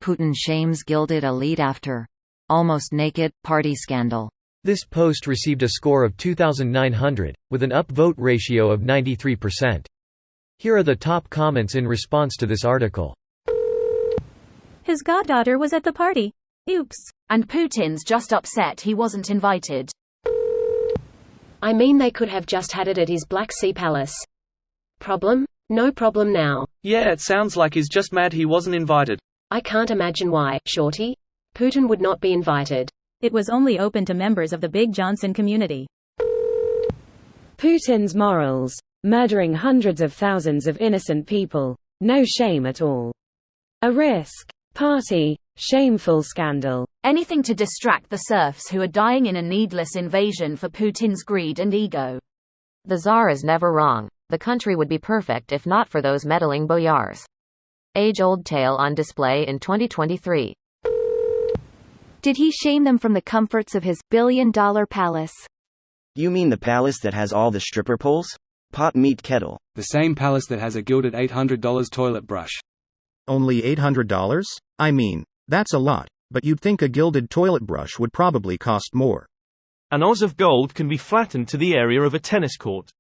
Putin shames Gilded elite after almost naked party scandal. This post received a score of 2,900, with an upvote ratio of 93%. Here are the top comments in response to this article. His goddaughter was at the party. Oops. And Putin's just upset he wasn't invited. I mean, they could have just had it at his Black Sea palace. Problem? No problem now. Yeah, it sounds like he's just mad he wasn't invited. I can't imagine why, Shorty. Putin would not be invited. It was only open to members of the Big Johnson community. Putin's morals. Murdering hundreds of thousands of innocent people. No shame at all. A risk. Party. Shameful scandal. Anything to distract the serfs who are dying in a needless invasion for Putin's greed and ego. The Tsar is never wrong. The country would be perfect if not for those meddling boyars. Age-old tale on display in 2023. Did he shame them from the comforts of his billion-dollar palace? You mean the palace that has all the stripper poles? Pot meat kettle. The same palace that has a gilded $800 toilet brush. Only $800? I mean, that's a lot, but you'd think a gilded toilet brush would probably cost more. An oz of gold can be flattened to the area of a tennis court.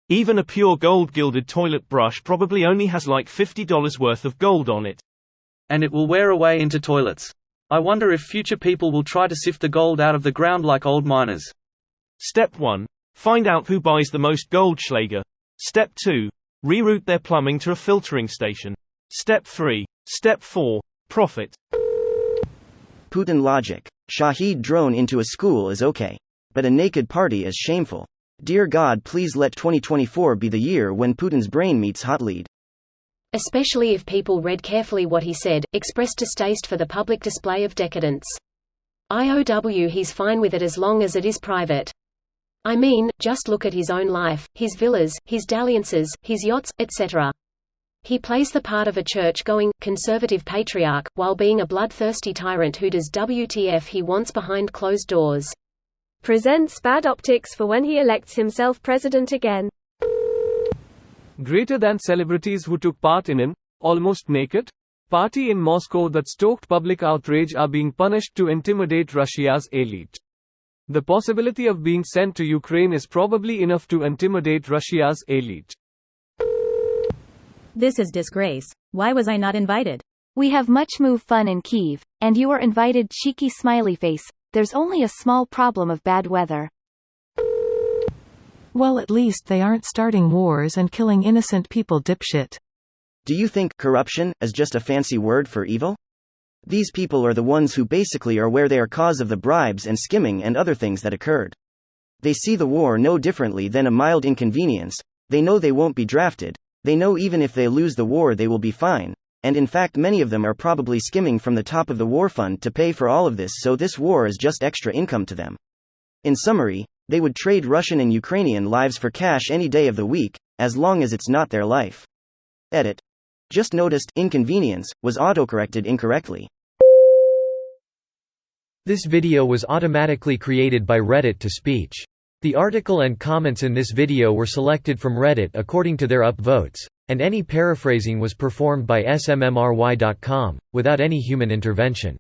Even a pure gold gilded toilet brush probably only has like $50 worth of gold on it. And it will wear away into toilets. I wonder if future people will try to sift the gold out of the ground like old miners. Step 1. Find out who buys the most Goldschläger. Step 2. Reroute their plumbing to a filtering station. Step 3. Step 4. Profit. Putin logic. Shahid drone into a school is okay. But a naked party is shameful. Dear God, please let 2024 be the year when Putin's brain meets hot lead. Especially if people read carefully what he said, expressed distaste for the public display of decadence. IOW, he's fine with it as long as it is private. I mean, just look at his own life, his villas, his dalliances, his yachts, etc. He plays the part of a church-going, conservative patriarch, while being a bloodthirsty tyrant who does WTF he wants behind closed doors. Presents bad optics for when he elects himself president again. Greater than celebrities who took part in an almost naked party in Moscow that stoked public outrage are being punished to intimidate Russia's elite. The possibility of being sent to Ukraine is probably enough to intimidate Russia's elite. This is disgrace. Why was I not invited? We have much move fun in Kyiv, and you are invited, cheeky smiley face. There's only a small problem of bad weather. Well, at least they aren't starting wars and killing innocent people, dipshit. Do you think corruption is just a fancy word for evil? These people are the ones who basically are where they are cause of the bribes and skimming and other things that occurred. They see the war no differently than a mild inconvenience. They know they won't be drafted. They know even if they lose the war they will be fine. And in fact many of them are probably skimming from the top of the war fund to pay for all of this, so this war is just extra income to them. In summary, they would trade Russian and Ukrainian lives for cash any day of the week, as long as it's not their life. Edit. Just noticed inconvenience was autocorrected incorrectly. This video was automatically created by Reddit to speech. The article and comments in this video were selected from Reddit according to their upvotes, and any paraphrasing was performed by smmry.com, without any human intervention.